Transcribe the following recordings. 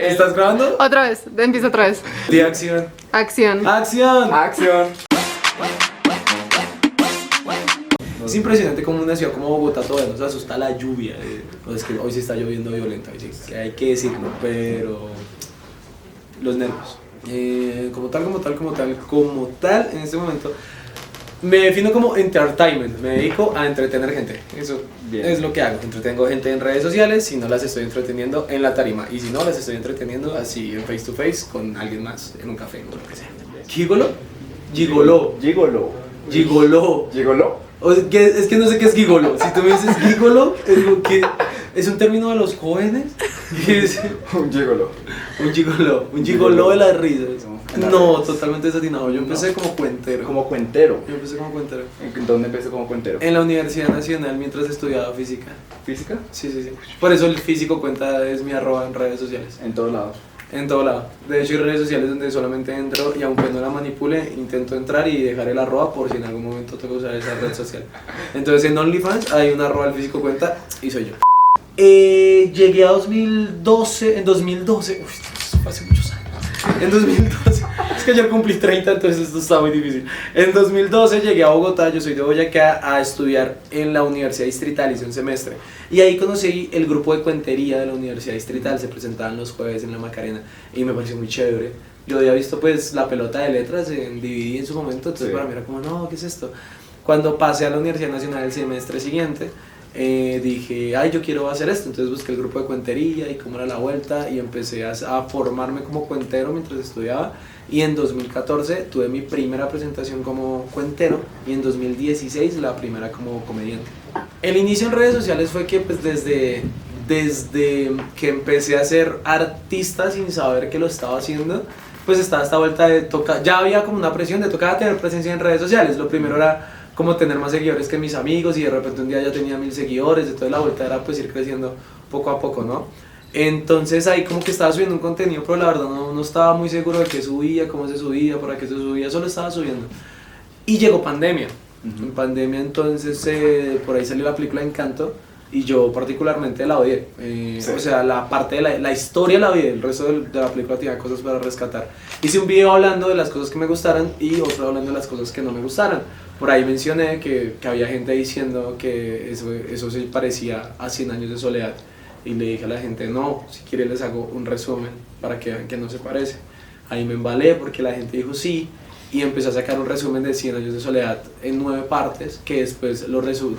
¿Estás grabando? Otra vez, empieza otra vez. De acción. Acción. ¡Acción! Acción. Es impresionante como una ciudad como Bogotá todavía nos asusta la lluvia. No, es que hoy sí está lloviendo violento, hoy sí, que hay que decirlo, pero los nervios. Como tal, en este momento me defino como entertainment, me dedico a entretener gente. Eso Bien. es lo que hago. Entretengo gente en redes sociales, si no las estoy entreteniendo en la tarima, y si no las estoy entreteniendo así en face to face con alguien más en un café o lo que sea. ¿Gigolo? Gigoló. Gigolo. Gigoló. Gigolo. Es que no sé qué es gigolo. Si tú me dices gigolo, es lo que es un término de los jóvenes. Es Un gigolo. un gigoló de las risas. No, No, totalmente desatinado. Yo empecé como cuentero. Como cuentero. Yo empecé como cuentero. ¿En dónde empecé como cuentero? En la Universidad Nacional mientras estudiaba física. ¿Física? Sí, sí, sí. Por eso el físico cuenta es mi arroba en redes sociales. En todos lados. En todo lado. De hecho hay redes sociales donde solamente entro y aunque no la manipule, intento entrar y dejar el arroba por si en algún momento tengo que usar esa red social. Entonces en OnlyFans hay un arroba al físico cuenta y soy yo. Llegué a 2012, en 2012, uy, esto fue hace muchos años. En 2012, es que ayer cumplí 30, entonces esto está muy difícil. En 2012 llegué a Bogotá, yo soy de Boyacá, a estudiar en la Universidad Distrital, hice un semestre. Y ahí conocí el grupo de cuentería de la Universidad Distrital, se presentaban los jueves en la Macarena y me pareció muy chévere. Yo había visto pues la pelota de letras en DVD en su momento, entonces Sí. para mí era como, no, ¿qué es esto? Cuando pasé a la Universidad Nacional el semestre siguiente, dije, ay, yo quiero hacer esto. Entonces busqué el grupo de cuentería y cómo era la vuelta y empecé a formarme como cuentero mientras estudiaba. Y en 2014 tuve mi primera presentación como cuentero y en 2016 la primera como comediante. El inicio en redes sociales fue que pues desde que empecé a ser artista sin saber que lo estaba haciendo, pues estaba esta vuelta de tocar, ya había como una presión de tocar tener presencia en redes sociales. Lo primero era como tener más seguidores que mis amigos y de repente un día ya tenía 1000 seguidores, entonces la vuelta era pues ir creciendo poco a poco, ¿no? Entonces ahí como que estaba subiendo un contenido, pero la verdad no estaba muy seguro de qué subía, cómo se subía, para qué se subía, solo estaba subiendo. Y llegó pandemia. En pandemia entonces por ahí salió la película Encanto y yo particularmente la odié. Sí. O sea, la parte de la historia la odié, el resto de la película tenía cosas para rescatar. Hice un video hablando de las cosas que me gustaran y otro hablando de las cosas que no me gustaran. Por ahí mencioné que había gente diciendo que eso se parecía a 100 años de soledad. Y le dije a la gente, no, si quieren les hago un resumen para que vean que no se parece. Ahí me embalé porque la gente dijo sí y empecé a sacar un resumen de 100 años de soledad en 9 partes, que después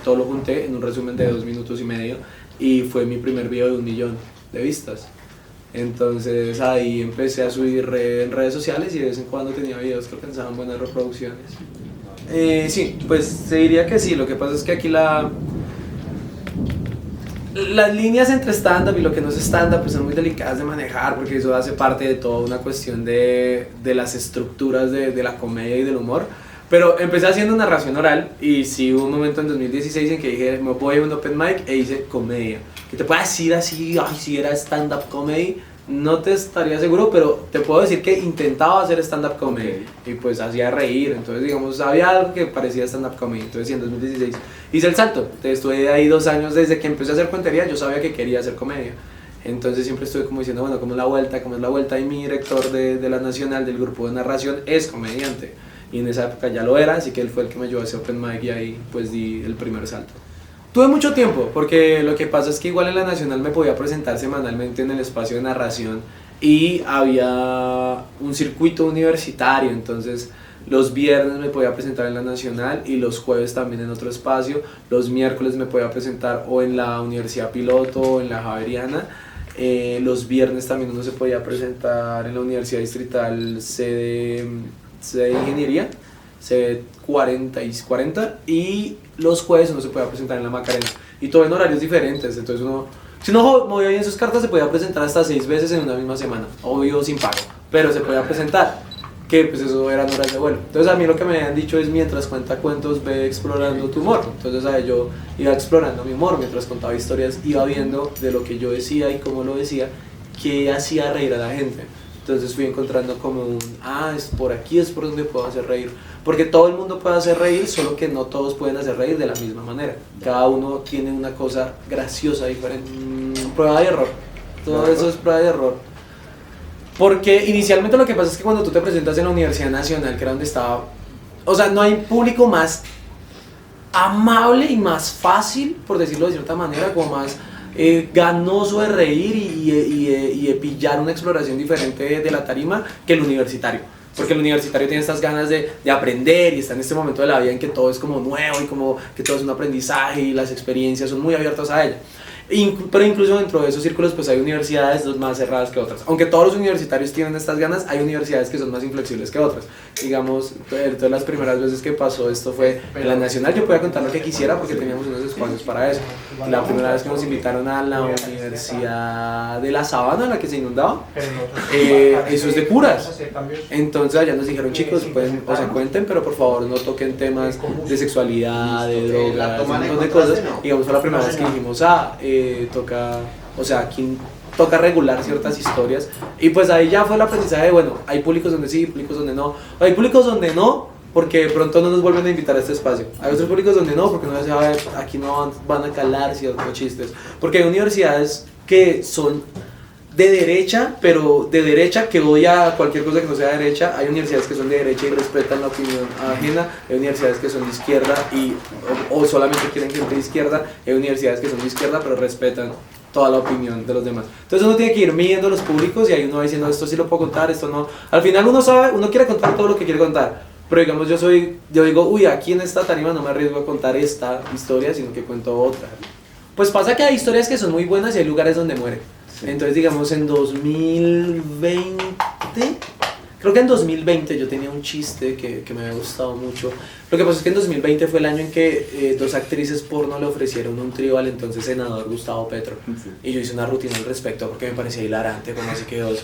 todo lo junté en un resumen de 2 minutos y medio y fue mi primer video de 1 millón de vistas. Entonces ahí empecé a subir en redes sociales y de vez en cuando tenía videos que alcanzaban buenas reproducciones. Sí, pues se diría que sí, lo que pasa es que aquí las líneas entre stand-up y lo que no es stand-up pues son muy delicadas de manejar porque eso hace parte de toda una cuestión de las estructuras de la comedia y del humor. Pero empecé haciendo narración oral y sí hubo un momento en 2016 en que dije, me voy a un open mic e hice comedia. Que te puedo decir así, ay, si era stand-up comedy, no te estaría seguro, pero te puedo decir que intentaba hacer stand-up comedy y pues hacía reír, entonces digamos, había algo que parecía stand-up comedy. Entonces sí, en 2016 hice el salto, estuve ahí 2 años desde que empecé a hacer cuentería, yo sabía que quería hacer comedia. Entonces siempre estuve como diciendo, bueno, ¿cómo es la vuelta? Y mi director de la Nacional del grupo de narración es comediante. Y en esa época ya lo era, así que él fue el que me ayudó a hacer open mic y ahí pues di el primer salto. Tuve mucho tiempo, porque lo que pasa es que igual en la Nacional me podía presentar semanalmente en el espacio de narración y había un circuito universitario, entonces los viernes me podía presentar en la Nacional y los jueves también en otro espacio, los miércoles me podía presentar o en la Universidad Piloto o en la Javeriana, los viernes también uno se podía presentar en la Universidad Distrital sede de Ingeniería, sede 40 y los jueves uno se podía presentar en la Macarena y todo en horarios diferentes, entonces uno, si uno movía bien sus cartas se podía presentar hasta 6 veces en una misma semana, obvio sin pago, pero se podía presentar, que pues eso eran horas de vuelo. Entonces a mí lo que me habían dicho es mientras cuenta cuentos ve explorando tu humor, entonces yo iba explorando mi humor mientras contaba historias, iba viendo de lo que yo decía y cómo lo decía, qué hacía reír a la gente. Entonces fui encontrando como es por aquí, es por donde puedo hacer reír. Porque todo el mundo puede hacer reír, solo que no todos pueden hacer reír de la misma manera. Cada uno tiene una cosa graciosa diferente. Prueba y error. Todo eso es prueba y error. Porque inicialmente lo que pasa es que cuando tú te presentas en la Universidad Nacional, que era donde estaba, o sea, no hay público más amable y más fácil, por decirlo de cierta manera, como más ganoso de reír y de pillar una exploración diferente de la tarima que el universitario. Porque el universitario tiene estas ganas de aprender y está en este momento de la vida en que todo es como nuevo y como que todo es un aprendizaje y las experiencias son muy abiertas a ella. Pero incluso dentro de esos círculos pues hay universidades más cerradas que otras. Aunque todos los universitarios tienen estas ganas, hay universidades que son más inflexibles que otras. Digamos, todas las primeras veces que pasó esto fue en la Nacional. Yo podía contar lo que quisiera porque teníamos unos espacios para eso. La primera vez que nos invitaron a la Universidad de La Sabana, la que se inundaba, eso es de curas. Entonces allá nos dijeron, chicos, pueden, o sea, cuenten, pero por favor no toquen temas de sexualidad, de drogas, un montón de cosas. Digamos, fue la primera vez que dijimos, toca, o sea, aquí toca regular ciertas historias, y pues ahí ya fue el aprendizaje de, bueno, hay públicos donde sí, públicos donde no, hay públicos donde no, porque pronto no nos vuelven a invitar a este espacio, hay otros públicos donde no, porque no se sabe, aquí no van a calar ciertos chistes, porque hay universidades que son de derecha, pero de derecha que odia cualquier cosa que no sea derecha. Hay universidades que son de derecha y respetan la opinión ajena. Hay universidades que son de izquierda o solamente quieren gente de izquierda. Hay universidades que son de izquierda pero respetan toda la opinión de los demás. Entonces uno tiene que ir midiendo los públicos y ahí uno va diciendo, esto sí lo puedo contar, esto no. Al final uno sabe, uno quiere contar todo lo que quiere contar, pero digamos yo digo, uy, aquí en esta tarima no me arriesgo a contar esta historia, sino que cuento otra. Pues pasa que hay historias que son muy buenas y hay lugares donde mueren. Sí. Entonces digamos en 2020, creo que en 2020 yo tenía un chiste que me había gustado mucho. Lo que pasa es que en 2020 fue el año en que dos actrices porno le ofrecieron un trío al entonces senador Gustavo Petro. Sí. Y yo hice una rutina al respecto porque me parecía hilarante, como así que dos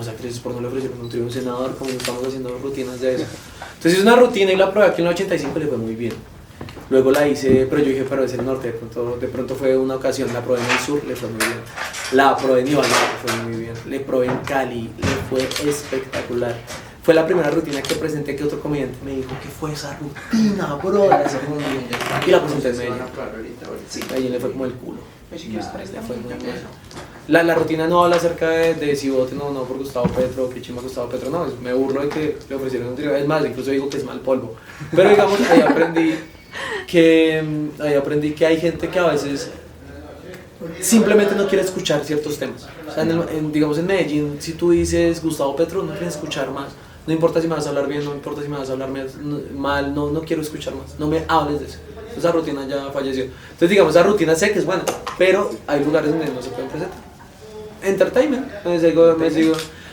actrices porno le ofrecieron un trío a un senador, como estamos haciendo rutinas de eso. Entonces hice una rutina y la probé aquí en la 85 y le fue muy bien. Luego la hice, pero yo dije, pero es el norte, de pronto fue una ocasión, la probé en el sur, le fue muy bien. La probé en Ibagué, le fue muy bien. Le probé en Cali, le fue espectacular. Fue la primera rutina que presenté que otro comediante me dijo, ¿qué fue esa rutina, bro? Y la presenté en Medellín. Medellín le fue como el culo. Le fue muy bien. La rutina no habla acerca de si voten o no por Gustavo Petro, que chima Gustavo Petro, no, me burlo de que le ofrecieron un trío. Es más, incluso digo que es mal polvo. Pero digamos, ahí aprendí que hay gente que a veces simplemente no quiere escuchar ciertos temas. O sea, digamos en Medellín, si tú dices Gustavo Petro, no quieres escuchar más. No importa si me vas a hablar bien, no importa si me vas a hablar mal, no quiero escuchar más. No me hables de eso. Esa rutina ya falleció. Entonces, digamos, esa rutina sé que es buena, pero hay lugares donde no se pueden presentar. Entertainment,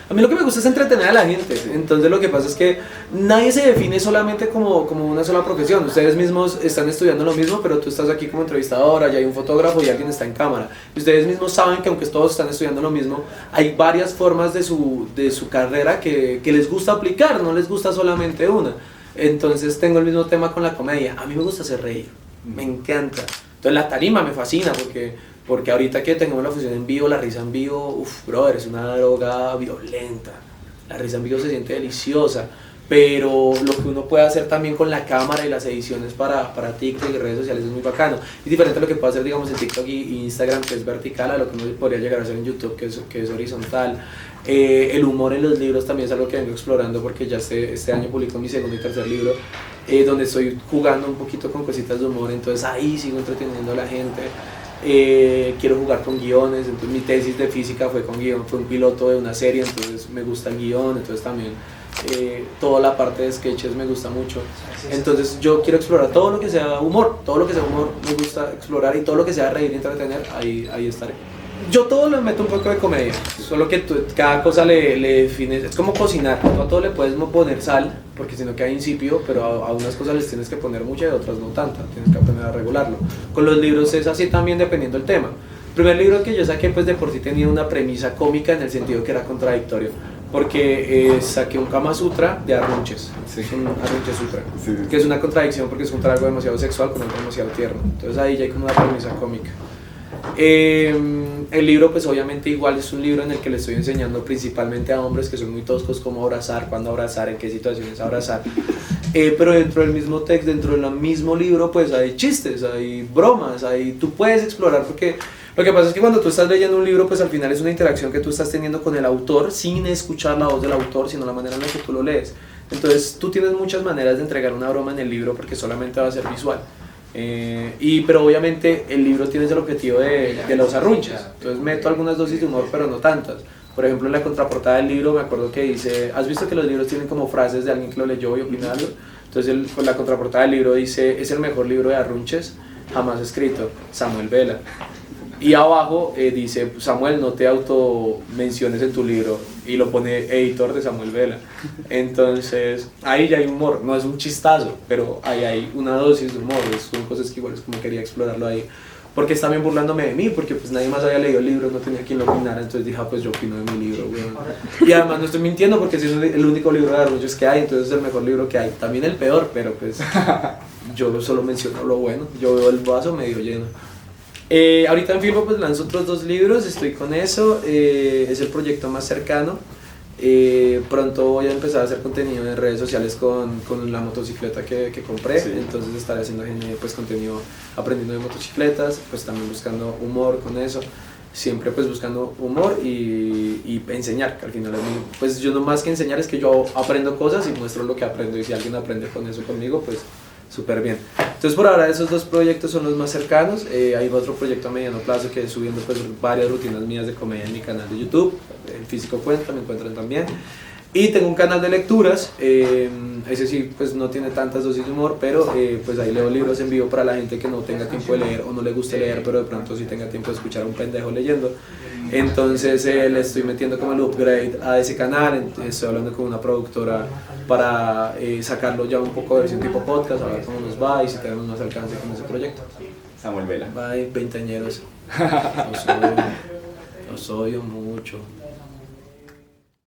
a mí lo que me gusta es entretener a la gente. Entonces lo que pasa es que nadie se define solamente como una sola profesión. Ustedes mismos están estudiando lo mismo, pero tú estás aquí como entrevistadora, ya hay un fotógrafo y alguien está en cámara. Y ustedes mismos saben que aunque todos están estudiando lo mismo, hay varias formas de su carrera que les gusta aplicar, no les gusta solamente una. Entonces tengo el mismo tema con la comedia. A mí me gusta hacer reír, me encanta. Entonces la tarima me fascina porque ahorita que tengamos la función en vivo, la risa en vivo, brother, es una droga violenta. La risa en vivo se siente deliciosa, pero lo que uno puede hacer también con la cámara y las ediciones para TikTok y redes sociales es muy bacano. Es diferente a lo que puede hacer, digamos, en TikTok y Instagram, que es vertical, a lo que uno podría llegar a hacer en YouTube, que es horizontal. El humor en los libros también es algo que vengo explorando porque ya este año publico mi segundo y tercer libro, donde estoy jugando un poquito con cositas de humor, entonces ahí sigo entreteniendo a la gente. Quiero jugar con guiones, entonces mi tesis de física fue con guión, fue un piloto de una serie, entonces me gusta el guión, entonces también toda la parte de sketches me gusta mucho. Entonces yo quiero explorar todo lo que sea humor me gusta explorar, y todo lo que sea reír y entretener, ahí estaré. Yo todo le meto un poco de comedia, solo que cada cosa le defines, es como cocinar, no a todo le puedes poner sal, porque si no queda insípido, pero a unas cosas les tienes que poner mucha y a otras no tanta, tienes que aprender a regularlo. Con los libros es así también dependiendo del tema. El primer libro que yo saqué pues de por sí tenía una premisa cómica en el sentido que era contradictorio, porque saqué un Kama Sutra de arrunches, un arrunche sutra, que es una contradicción porque es juntar algo demasiado sexual con algo demasiado tierno, entonces ahí ya hay como una premisa cómica. El libro pues obviamente igual es un libro en el que le estoy enseñando principalmente a hombres que son muy toscos cómo abrazar, cuándo abrazar, en qué situaciones abrazar, pero dentro del mismo texto, dentro del mismo libro pues hay chistes, hay bromas, tú puedes explorar porque Lo que pasa es que cuando tú estás leyendo un libro, pues al final es una interacción que tú estás teniendo con el autor sin escuchar la voz del autor, sino la manera en la que tú lo lees. Entonces tú tienes muchas maneras de entregar una broma en el libro porque solamente va a ser visual. Pero obviamente el libro tiene el objetivo de los arrunches. Entonces meto algunas dosis de humor, pero no tantas. Por ejemplo, en la contraportada del libro me acuerdo que dice, ¿has visto que los libros tienen como frases de alguien que lo leyó y opina algo? Entonces con la contraportada del libro dice, es el mejor libro de arrunches jamás escrito, Samuel Vela. Y abajo dice, Samuel, no te auto menciones en tu libro, y lo pone editor de Samuel Vela. Entonces ahí ya hay humor, no es un chistazo, pero ahí hay una dosis de humor. Son cosas que igual es como quería explorarlo ahí, porque está bien burlándome de mí, porque pues nadie más había leído el libro, no tenía quien lo opinara, entonces dije, pues yo opino de mi libro, weón. Y además no estoy mintiendo porque si es el único libro de arrullos que hay, entonces es el mejor libro que hay, también el peor, pero pues yo solo menciono lo bueno, yo veo el vaso medio lleno. Ahorita en Filbo pues lanzo otros 2 libros, estoy con eso, es el proyecto más cercano. Pronto voy a empezar a hacer contenido en redes sociales con la motocicleta que compré, sí. Entonces estaré haciendo pues contenido aprendiendo de motocicletas, pues también buscando humor con eso, siempre pues buscando humor y enseñar, que al final pues yo no más que enseñar es que yo aprendo cosas y muestro lo que aprendo, y si alguien aprende con eso conmigo pues súper bien. Entonces por ahora esos 2 proyectos son los más cercanos. Hay otro proyecto a mediano plazo que es subiendo pues varias rutinas mías de comedia en mi canal de YouTube, El Físico Cuenta, me encuentran también. Y tengo un canal de lecturas, ese sí pues no tiene tantas dosis de humor, pero pues ahí leo libros en vivo para la gente que no tenga tiempo de leer o no le guste leer, pero de pronto sí tenga tiempo de escuchar a un pendejo leyendo. Entonces le estoy metiendo como el upgrade a ese canal, estoy hablando con una productora para sacarlo ya un poco de versión tipo podcast, a ver cómo nos va y si tenemos más alcance con ese proyecto. Samuel Vela. Bye, veinteañeros. Los odio mucho.